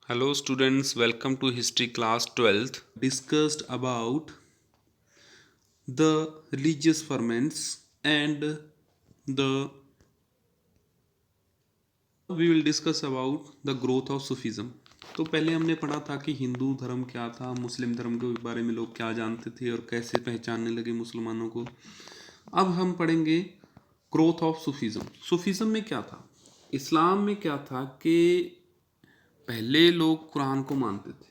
Hello students, welcome to history class 12th. Discussed about the religious ferments and the we will discuss about the growth of Sufism. तो पहले हमने पढ़ा था कि हिंदू धर्म क्या था, मुस्लिम धर्म के बारे में लोग क्या जानते थे और कैसे पहचानने लगे मुसलमानों को। अब हम पढ़ेंगे ग्रोथ ऑफ सूफीज़म। सूफीज़म में क्या था, इस्लाम में क्या था कि पहले लोग कुरान को मानते थे,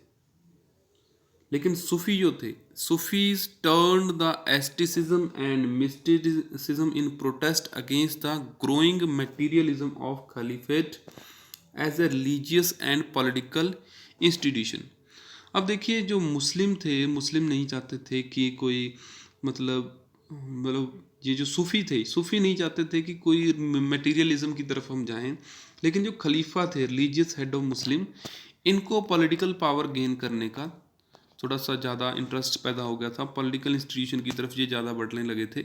लेकिन सूफी जो थे, Sufis turned the asceticism and mysticism in protest against the growing materialism of caliphate as a religious and political institution. अब देखिए, जो मुस्लिम थे, मुस्लिम नहीं चाहते थे कि कोई मतलब ये जो सूफ़ी थे, सूफ़ी नहीं चाहते थे कि कोई मटेरियलिज्म की तरफ हम जाएं, लेकिन जो खलीफा थे, रिलीजियस हेड ऑफ मुस्लिम, इनको पॉलिटिकल पावर गेन करने का थोड़ा सा ज़्यादा इंटरेस्ट पैदा हो गया था, पॉलिटिकल इंस्टीट्यूशन की तरफ ये ज़्यादा बढ़ने लगे थे।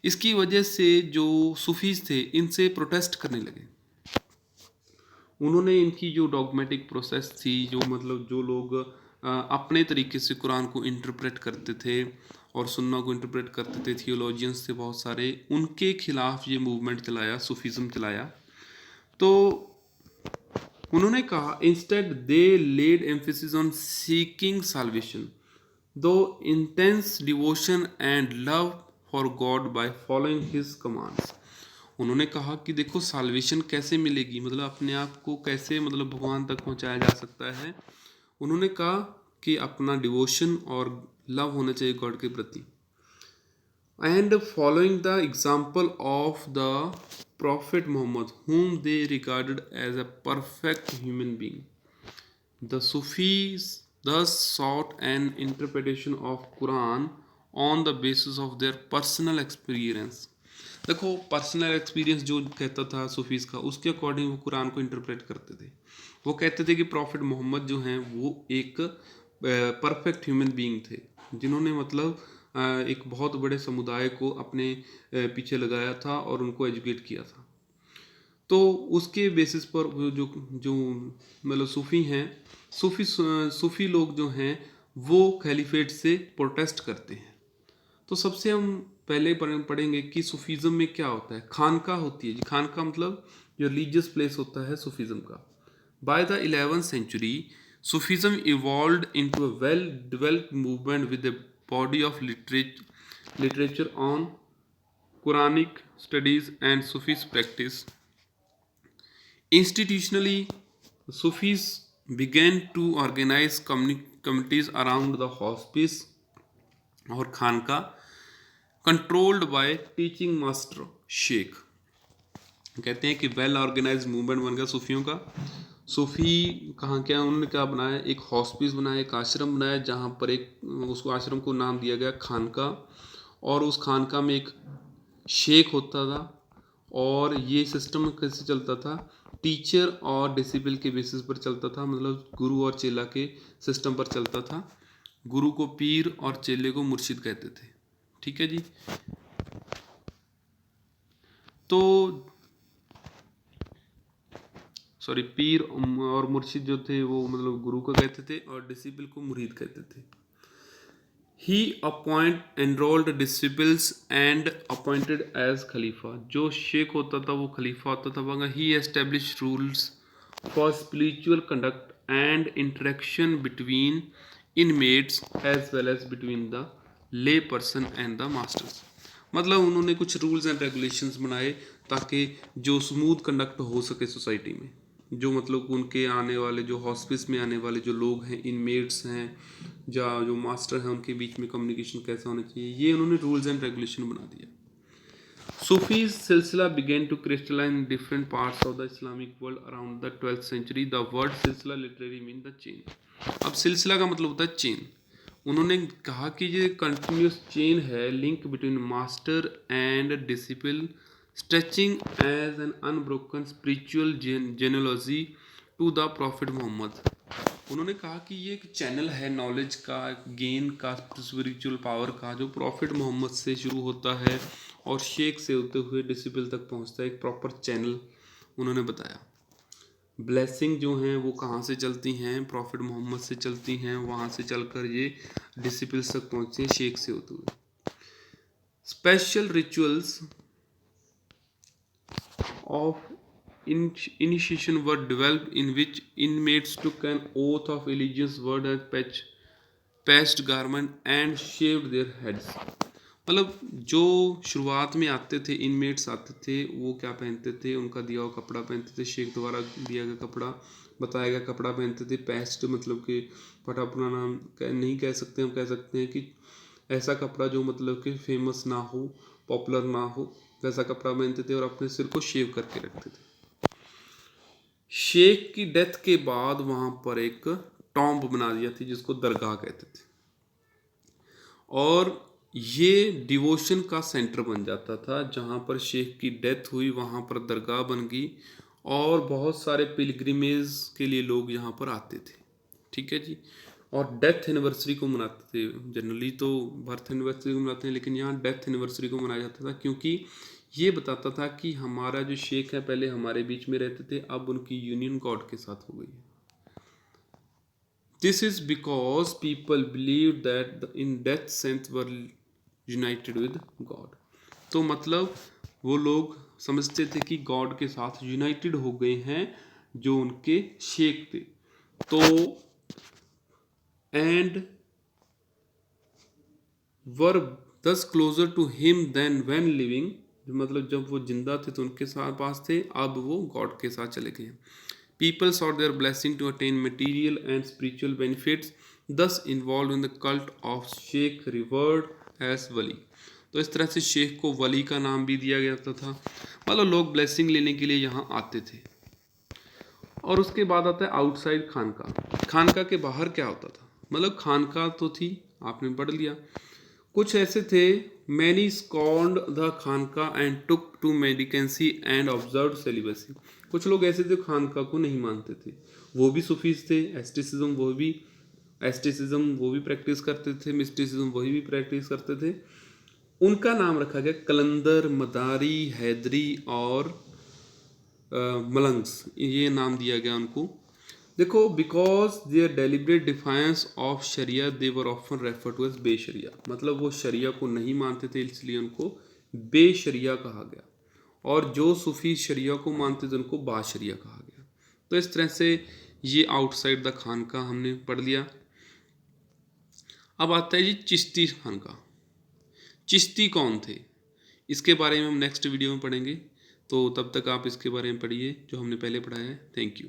इसकी वजह से जो सूफीज़ थे, इनसे प्रोटेस्ट करने लगे। उन्होंने इनकी जो डॉगमेटिक प्रोसेस थी, जो लोग अपने तरीके से कुरान को इंटरप्रेट करते थे और सुन्ना को इंटरप्रेट करते थे, थियोलॉजियंस थे बहुत सारे, उनके खिलाफ ये मूवमेंट चलाया, सूफीज़म चलाया। तो उन्होंने कहा, instead they laid emphasis on seeking salvation through intense devotion and love for God by following his commands. उन्होंने कहा कि देखो, साल्वेशन कैसे मिलेगी, मतलब अपने आप को कैसे भगवान तक पहुंचाया जा सकता है। उन्होंने कहा कि अपना डिवोशन और लव होना चाहिए गॉड के प्रति, and following the example of the Prophet Muhammad, whom they regarded as a perfect human being. The Sufis thus sought an interpretation of Quran on the basis of their personal experience. देखो, personal experience जो कहता था Sufis का, उसके according वो कुरान को interpret करते थे। वो कहते थे कि प्रॉफिट मोहम्मद जो हैं वो एक परफेक्ट ह्यूमन बीइंग थे, जिन्होंने एक बहुत बड़े समुदाय को अपने पीछे लगाया था और उनको एजुकेट किया था। तो उसके बेसिस पर वो जो जो सूफ़ी हैं, सूफ़ी लोग जो हैं वो खलीफेट से प्रोटेस्ट करते हैं। तो सबसे हम पहले पढ़ेंगे कि सूफीज़म में क्या होता है। खानका होती है जी, खानका मतलब जो रिलीजियस प्लेस होता है सूफीज़म का। By the 11th century, Sufism evolved into a well developed movement with a body of literature on Quranic studies and Sufis practice. Institutionally, Sufis began to organize communities around the hospice और खानका, controlled by teaching master शेख। कहते हैं कि well organise movement बन गया सूफियों का। सूफी कहाँ क्या, उन्होंने क्या बनाया, एक हॉस्पिस बनाया, एक आश्रम बनाया, जहाँ पर उसको आश्रम को नाम दिया गया खानका, और उस खानका में एक शेख होता था। और ये सिस्टम कैसे चलता था, टीचर और डिसिपल के बेसिस पर चलता था, मतलब गुरु और चेला के सिस्टम पर चलता था। गुरु को पीर और चेले को मुर्शिद कहते थे। ठीक है जी। तो सॉरी, पीर और मुर्शिद जो थे वो गुरु को कहते थे और डिसिपल को मुरीद कहते थे। He appoint enrolled disciples and appointed as खलीफा। जो शेख होता था वो खलीफा होता था, मगर he establish rules for spiritual conduct and interaction between inmates as well as between the lay person and the masters. मतलब उन्होंने कुछ रूल्स एंड रेगुलेशंस बनाए ताकि जो स्मूथ कंडक्ट हो सके सोसाइटी में। जो उनके आने वाले, जो हॉस्पिस में आने वाले जो लोग हैं, इनमेट्स हैं, जो मास्टर हैं, उनके बीच में कम्युनिकेशन कैसा होना चाहिए, ये उन्होंने रूल्स एंड रेगुलेशन बना दिया। Sufis silsila began to crystallize in different parts of the Islamic world around the 12th century. The word silsila literally mean the chain. अब सिलसिला का मतलब होता है चेन। उन्होंने कहा कि ये कंटिन्यूस चेन है, link between master and disciple, stretching as an unbroken spiritual genealogy to the prophet Muhammad. उन्होंने कहा कि ये एक चैनल है नॉलेज का, गेन का, स्पिरिचुअल पावर का, जो प्रॉफिट मोहम्मद से शुरू होता है और शेख से होते हुए डिसिपल तक पहुंचता है, एक प्रॉपर चैनल उन्होंने बताया। ब्लेसिंग जो हैं वो कहाँ से चलती हैं, प्रॉफिट मोहम्मद से चलती हैं, वहाँ से चलकर ये डिसिपल्स तक पहुँचे शेख से होते हुए। Special rituals of initiation were developed in which inmates took an oath of allegiance, wore a patched garment and shaved their heads। मतलब जो शुरुआत में आते थे इनमेट्स आते थे वो क्या पहनते थे, उनका दिया हुआ कपड़ा पहनते थे, शेख द्वारा दिया गया कपड़ा, बताया गया कपड़ा पहनते थे। पैस्ट मतलब कि फटा पुराना नहीं कह सकते, हम कह सकते हैं कि ऐसा कपड़ा जो मतलब कि फेमस ना हो, पॉपुलर ना हो, वैसा कपड़ा पहनते थे और अपने सिर को शेव करके रखते थे। शेख की डेथ के बाद वहाँ पर एक टॉम्ब बना दिया थी जिसको दरगाह कहते थे, और ये डिवोशन का सेंटर बन जाता था। जहाँ पर शेख की डेथ हुई वहाँ पर दरगाह बन गई और बहुत सारे पिलग्रिमेज के लिए लोग यहाँ पर आते थे। ठीक है जी। और डेथ एनिवर्सरी को मनाते थे। जनरली तो बर्थ एनिवर्सरी को मनाते हैं, लेकिन यहाँ डेथ एनिवर्सरी को मनाया जाता था क्योंकि ये बताता था कि हमारा जो शेख है पहले हमारे बीच में रहते थे, अब उनकी यूनियन गॉड के साथ हो गई है। This is because people believed that in death saints were united with God। तो मतलब वो लोग समझते थे कि गॉड के साथ यूनाइटेड हो गए हैं जो उनके शेख थे। तो and were thus closer to him than when living, मतलब जब वो जिंदा थे तो उनके साथ पास थे, अब वो गॉड के साथ चले गए। People sought their blessing to attain material and spiritual benefits, thus involved in the cult of Sheikh revered as वली। तो इस तरह से शेख को वली का नाम भी दिया गया था। मतलब लोग ब्लेसिंग लेने के लिए यहाँ आते थे। और उसके बाद आता है आउटसाइड खानका। खानका के बाहर क्या होता था, मतलब खानका तो थी, आपने पढ़ लिया। कुछ ऐसे थे, मैनी स्कॉन्ड द खानका and took to mendicancy and observe celibacy. कुछ लोग ऐसे थे खानका को नहीं मानते थे, वो भी सूफीज थे। एस्टिसिज्म वो भी प्रैक्टिस करते थे, मिस्टिसिज्म वही भी प्रैक्टिस करते थे। उनका नाम रखा गया कलंदर, मदारी, हैदरी और मलंग्स, ये नाम दिया गया उनको। देखो, because their deliberate defiance of शरिया they were often referred to as बेशरिया। मतलब वो शरिया को नहीं मानते थे इसलिए उनको बेशरिया कहा गया, और जो सूफी शरिया को मानते थे उनको बाशरिया कहा गया। तो इस तरह से ये आउटसाइड द खान का हमने पढ़ लिया। अब आता है जी चिश्ती खान का। चिश्ती कौन थे, इसके बारे में हम नेक्स्ट वीडियो में पढ़ेंगे। तो तब तक आप इसके बारे में पढ़िए जो हमने पहले पढ़ाया है। Thank you.